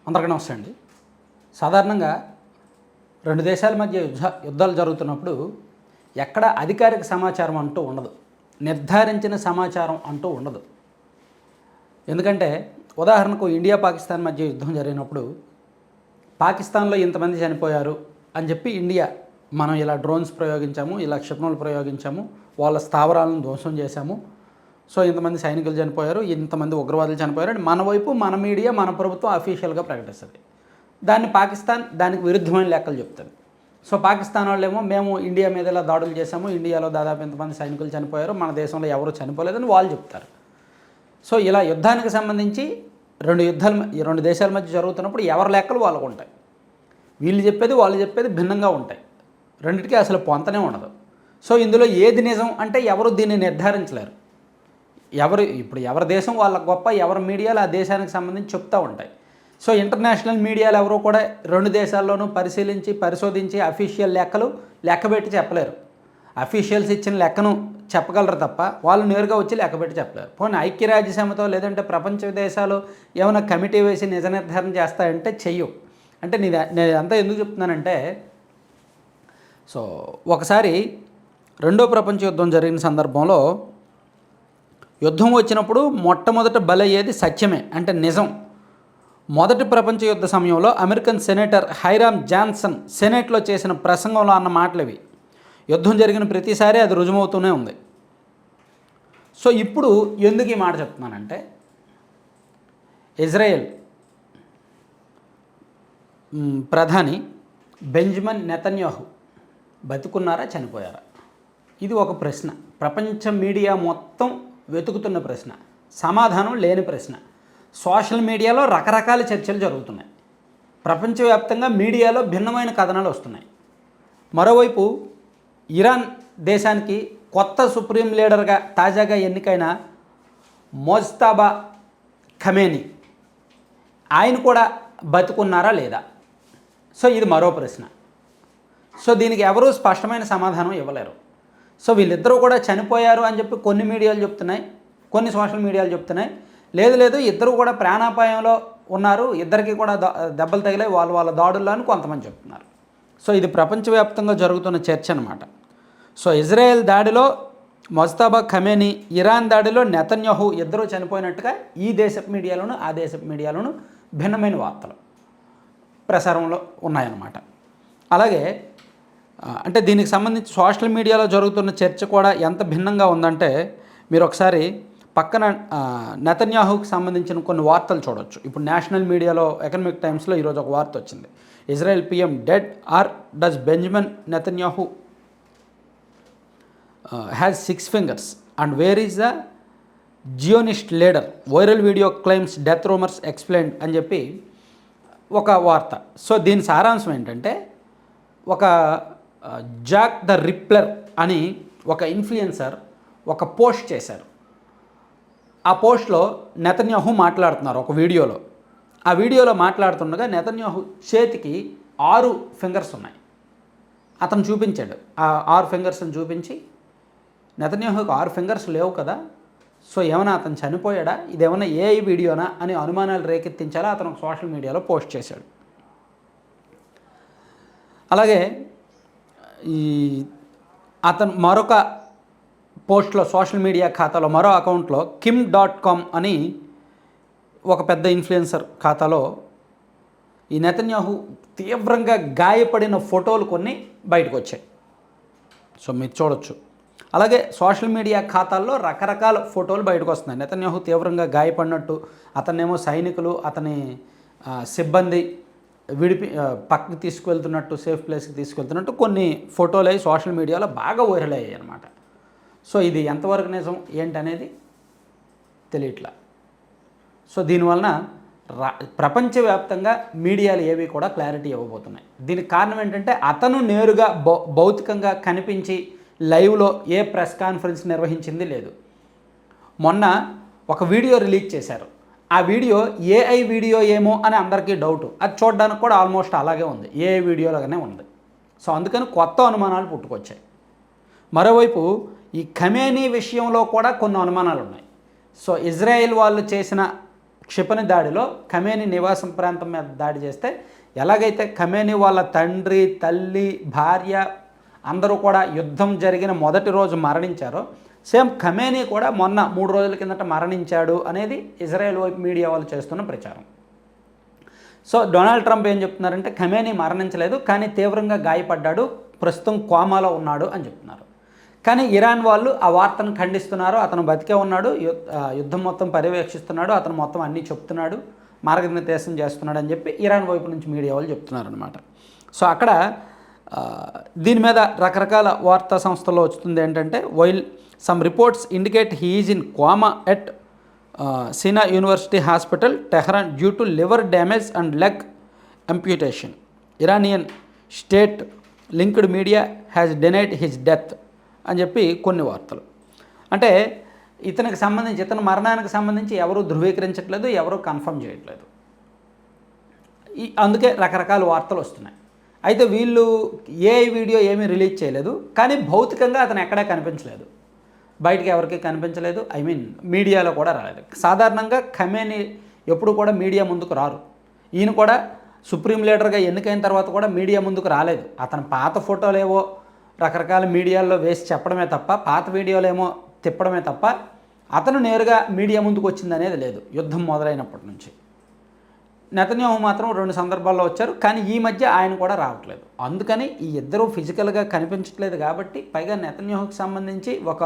అందరికీ నమస్తే అండి. సాధారణంగా రెండు దేశాల మధ్య యుద్ధాలు జరుగుతున్నప్పుడు ఎక్కడ అధికారిక సమాచారం అంటూ ఉండదు, నిర్ధారించిన సమాచారం అంటూ ఉండదు. ఎందుకంటే ఉదాహరణకు ఇండియా పాకిస్తాన్ మధ్య యుద్ధం జరిగినప్పుడు పాకిస్తాన్లో ఇంతమంది చనిపోయారు అని చెప్పి ఇండియా మనం ఇలా డ్రోన్స్ ప్రయోగించాము, ఇలా క్షిపణులు ప్రయోగించాము, వాళ్ళ స్థావరాలను ధ్వంసం చేశాము, సో ఇంతమంది సైనికులు చనిపోయారు, ఇంతమంది ఉగ్రవాదులు చనిపోయారు అని మన వైపు మన మీడియా మన ప్రభుత్వం అఫీషియల్గా ప్రకటిస్తుంది. దాన్ని పాకిస్తాన్ దానికి విరుద్ధమైన లెక్కలు చెప్తుంది. సో పాకిస్తాన్ వాళ్ళేమో మేము ఇండియా మీద ఇలా దాడులు చేశాము, ఇండియాలో దాదాపు ఇంతమంది సైనికులు చనిపోయారు, మన దేశంలో ఎవరు చనిపోలేదని వాళ్ళు చెప్తారు. సో ఇలా యుద్ధానికి సంబంధించి రెండు దేశాల మధ్య జరుగుతున్నప్పుడు ఎవరి లెక్కలు వాళ్ళకు ఉంటాయి. వీళ్ళు చెప్పేది వాళ్ళు చెప్పేది భిన్నంగా ఉంటాయి. రెండింటికి అసలు పొంతనే ఉండదు. సో ఇందులో ఏది నిజం అంటే ఎవరు దీన్ని నిర్ధారించలేరు. ఎవరి దేశం వాళ్ళ గొప్ప, ఎవరి మీడియాలు ఆ దేశానికి సంబంధించి చెప్తూ ఉంటాయి. సో ఇంటర్నేషనల్ మీడియాలు ఎవరో కూడా రెండు దేశాల్లోనూ పరిశోధించి అఫీషియల్ లెక్కబెట్టి చెప్పలేరు. అఫీషియల్స్ ఇచ్చిన లెక్కను చెప్పగలరు తప్ప వాళ్ళు నేరుగా వచ్చి లెక్కబెట్టి చెప్పలేరు. పోనీ ఐక్యరాజ్యసమితితో లేదంటే ప్రపంచ దేశాలు ఏమైనా కమిటీ వేసి నిజ నిర్ధారణ చేస్తాయంటే చెయ్యవు. అంటే నేను అంతా ఎందుకు చెప్తున్నానంటే, సో ఒకసారి రెండో ప్రపంచ యుద్ధం జరిగిన సందర్భంలో యుద్ధం వచ్చినప్పుడు మొట్టమొదట బలయ్యేది సత్యమే, అంటే నిజం. మొదటి ప్రపంచ యుద్ధ సమయంలో అమెరికన్ సెనేటర్ హైరామ్ జాన్సన్ సెనేట్లో చేసిన ప్రసంగంలో అన్న మాటలు ఇవి. యుద్ధం జరిగిన ప్రతిసారి అది రుజుమవుతూనే ఉంది. సో ఇప్పుడు ఎందుకు ఈ మాట చెప్తున్నానంటే, ఇజ్రాయెల్ ప్రధాని బెంజమిన్ నెతన్యాహు బతుకున్నారా చనిపోయారా? ఇది ఒక ప్రశ్న. ప్రపంచ మీడియా మొత్తం వెతుకుతున్న ప్రశ్న, సమాధానం లేని ప్రశ్న. సోషల్ మీడియాలో రకరకాల చర్చలు జరుగుతున్నాయి. ప్రపంచవ్యాప్తంగా మీడియాలో భిన్నమైన కథనాలు వస్తున్నాయి. మరోవైపు ఇరాన్ దేశానికి కొత్త సుప్రీం లీడర్గా తాజాగా ఎన్నికైన మోజ్తబా ఖమేనీ, ఆయన కూడా బతుకున్నారా లేదా? సో ఇది మరో ప్రశ్న. సో దీనికి ఎవరూ స్పష్టమైన సమాధానం ఇవ్వలేరు. సో వీళ్ళిద్దరూ కూడా చనిపోయారు అని చెప్పి కొన్ని మీడియాలు చెప్తున్నాయి, కొన్ని సోషల్ మీడియాలు చెప్తున్నాయి. లేదు ఇద్దరు కూడా ప్రాణాపాయంలో ఉన్నారు, ఇద్దరికి కూడా దెబ్బలు తగిలాయి వాళ్ళ దాడుల్లో అని కొంతమంది చెప్తున్నారు. సో ఇది ప్రపంచవ్యాప్తంగా జరుగుతున్న చర్చ అన్నమాట. సో ఇజ్రాయెల్ దాడిలో మొజ్తబా ఖమేనీ, ఇరాన్ దాడిలో నెతన్యాహు ఇద్దరూ చనిపోయినట్టుగా ఈ దేశపు మీడియాలోను ఆ దేశపు మీడియాలోను భిన్నమైన వార్తలు ప్రసారంలో ఉన్నాయన్నమాట. అలాగే అంటే దీనికి సంబంధించి సోషల్ మీడియాలో జరుగుతున్న చర్చ కూడా ఎంత భిన్నంగా ఉందంటే, మీరు ఒకసారి పక్కన నెతన్యాహుకి సంబంధించిన కొన్ని వార్తలు చూడవచ్చు. ఇప్పుడు నేషనల్ మీడియాలో ఎకనామిక్ టైమ్స్లో ఈరోజు ఒక వార్త వచ్చింది. Israel PM dead or does Benjamin Netanyahu has 6 fingers and where is the Zionist leader, viral video claims death rumours explained అని చెప్పి ఒక వార్త. సో దీని సారాంశం ఏంటంటే, ఒక జాక్ ద రిప్లర్ అని ఒక ఇన్ఫ్లుయెన్సర్ ఒక పోస్ట్ చేశారు. ఆ పోస్ట్లో నెతన్యాహు మాట్లాడుతున్నారు ఒక వీడియోలో. ఆ వీడియోలో మాట్లాడుతుండగా నెతన్యాహు చేతికి 6 fingers ఉన్నాయి. అతను చూపించాడు. ఆ 6 fingersని చూపించి, నెతన్యాహుకి 6 fingers లేవు కదా, సో ఏమైనా అతను చనిపోయాడా, ఇదేమన్నా ఏఐ వీడియోనా అని అనుమానాలు రేకెత్తించాలా అతను సోషల్ మీడియాలో పోస్ట్ చేశాడు. అలాగే అతను మరొక పోస్ట్లో సోషల్ మీడియా ఖాతాలో మరో అకౌంట్లో kim.com అని ఒక పెద్ద ఇన్ఫ్లుయెన్సర్ ఖాతాలో ఈ నెతన్యాహు తీవ్రంగా గాయపడిన ఫోటోలు కొన్ని బయటకు వచ్చాయి. సో మీరు చూడొచ్చు. అలాగే సోషల్ మీడియా ఖాతాల్లో రకరకాల ఫోటోలు బయటకు వస్తున్నాయి. నెతన్యాహు తీవ్రంగా గాయపడినట్టు, అతన్నేమో సైనికులు అతని సిబ్బంది పక్కకి తీసుకువెళ్తున్నట్టు, సేఫ్ ప్లేస్కి తీసుకెళ్తున్నట్టు కొన్ని ఫోటోలు అవి సోషల్ మీడియాలో బాగా వైరల్ అయ్యాయి అన్నమాట. సో ఇది ఎంతవరకు నిజం ఏంటనేది తెలియట్లా. సో దీనివలన ప్రపంచవ్యాప్తంగా మీడియాలు ఏవి కూడా క్లారిటీ ఇవ్వబోతున్నాయి. దీనికి కారణం ఏంటంటే, అతను నేరుగా భౌతికంగా కనిపించి లైవ్లో ఏ ప్రెస్ కాన్ఫరెన్స్ నిర్వహించింది లేదు. మొన్న ఒక వీడియో రిలీజ్ చేశారు. ఆ వీడియో ఏఐ వీడియో ఏమో అని అందరికీ డౌటు. అది చూడడానికి కూడా ఆల్మోస్ట్ అలాగే ఉంది, ఏఐ వీడియోలాగానే ఉంది. సో అందుకని కొత్త అనుమానాలు పుట్టుకొచ్చాయి. మరోవైపు ఈ ఖమేనీ విషయంలో కూడా కొన్ని అనుమానాలు ఉన్నాయి. సో ఇజ్రాయెల్ వాళ్ళు చేసిన క్షిపణి దాడిలో ఖమేనీ నివాసం ప్రాంతం మీద దాడి చేస్తే ఎలాగైతే ఖమేనీ వాళ్ళ తండ్రి, తల్లి, భార్య అందరూ కూడా యుద్ధం జరిగిన మొదటి రోజు మరణించారో, సేమ్ ఖమేనీ కూడా మొన్న 3 రోజుల కిందట మరణించాడు అనేది ఇజ్రాయెల్ వైపు మీడియా వాళ్ళు చేస్తున్న ప్రచారం. సో డొనాల్డ్ ట్రంప్ ఏం చెప్తున్నారంటే ఖమేనీ మరణించలేదు, కానీ తీవ్రంగా గాయపడ్డాడు, ప్రస్తుతం కోమాలో ఉన్నాడు అని చెప్తున్నారు. కానీ ఇరాన్ వాళ్ళు ఆ వార్తను ఖండిస్తున్నారు. అతను బతికే ఉన్నాడు, యుద్ధం మొత్తం పర్యవేక్షిస్తున్నాడు, అతను మొత్తం అన్నీ చెప్తున్నాడు, మార్గనిర్దేశం చేస్తున్నాడు అని చెప్పి ఇరాన్ వైపు నుంచి మీడియా వాళ్ళు చెప్తున్నారు అనమాట. సో అక్కడ దీని మీద రకరకాల వార్తా సంస్థల్లో వస్తుంది ఏంటంటే, while some reports indicate he is in coma at Sina university hospital Tehran due to liver damage and leg amputation. Iranian state linked media has denied his death అని చెప్పి కొన్ని వార్తలు. అంటే ఇతని మరణానికి సంబంధించి ఎవరూ ధృవీకరించట్లేదు, ఎవరూ కన్ఫర్మ్ చేయట్లేదు. అందుకే రకరకాల వార్తలు వస్తున్నాయి. అయితే వీళ్ళు ఏఐ వీడియో ఏమీ రిలీజ్ చేయలేదు, కానీ భౌతికంగా అతను ఎక్కడా కనిపించలేదు, బయటికి ఎవరికి కనిపించలేదు. మీడియాలో కూడా రాలేదు. సాధారణంగా ఖమేనీ ఎప్పుడు కూడా మీడియా ముందుకు రారు. ఈయన కూడా సుప్రీం లీడర్గా ఎన్నికైన తర్వాత కూడా మీడియా ముందుకు రాలేదు. అతని పాత ఫోటోలేవో రకరకాల మీడియాల్లో వేసి చెప్పడమే తప్ప, పాత వీడియోలేమో తిప్పడమే తప్ప, అతను నేరుగా మీడియా ముందుకు వచ్చిందనేది లేదు యుద్ధం మొదలైనప్పటి నుంచి. నెతన్యాహు మాత్రం 2 సందర్భాల్లో వచ్చారు, కానీ ఈ మధ్య ఆయన కూడా రావట్లేదు. అందుకని ఈ ఇద్దరూ ఫిజికల్గా కనిపించట్లేదు కాబట్టి, పైగా నెతన్యాహుకి సంబంధించి ఒక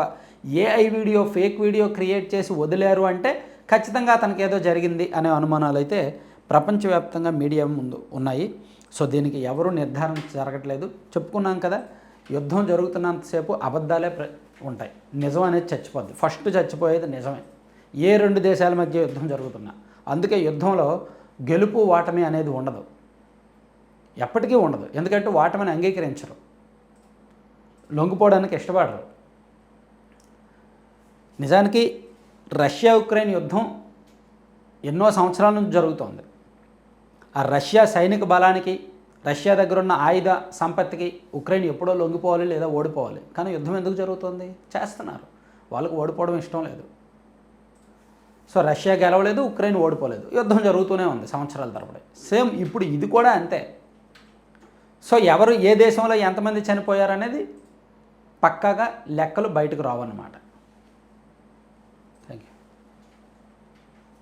AI video, fake video create చేసి వదిలేరు అంటే ఖచ్చితంగా అతనికి ఏదో జరిగింది అనే అనుమానాలు అయితే ప్రపంచవ్యాప్తంగా మీడియా ముందు ఉన్నాయి. సో దీనికి ఎవరు నిర్ధారణ జరగట్లేదు. చెప్పుకున్నాం కదా, యుద్ధం జరుగుతున్నంతసేపు అబద్ధాలే ఉంటాయి, నిజం అనేది చచ్చిపోద్ది. ఫస్ట్ చచ్చిపోయేది నిజమే, ఏ 2 దేశాల మధ్య యుద్ధం జరుగుతున్నా. అందుకే యుద్ధంలో గెలుపు ఓటమి అనేది ఉండదు, ఎప్పటికీ ఉండదు. ఎందుకంటే ఓటమిని అంగీకరించరు, లొంగిపోవడానికి ఇష్టపడరు. నిజానికి రష్యా ఉక్రెయిన్ యుద్ధం ఎన్నో సంవత్సరాల నుంచి జరుగుతోంది. ఆ రష్యా సైనిక బలానికి, రష్యా దగ్గర ఉన్న ఆయుధ సంపత్తికి ఉక్రెయిన్ ఎప్పుడో లొంగిపోవాలి లేదా ఓడిపోవాలి. కానీ యుద్ధం ఎందుకు జరుగుతుంది? చేస్తున్నారు, వాళ్ళకు ఓడిపోవడం ఇష్టం లేదు. సో రష్యా గెలవలేదు, ఉక్రెయిన్ ఓడిపోలేదు, యుద్ధం జరుగుతూనే ఉంది సంవత్సరాల తరబడి. సేమ్ ఇప్పుడు ఇది కూడా అంతే. సో ఎవరు ఏ దేశంలో ఎంతమంది చనిపోయారనేది పక్కాగా లెక్కలు బయటకు రావన్నమాట.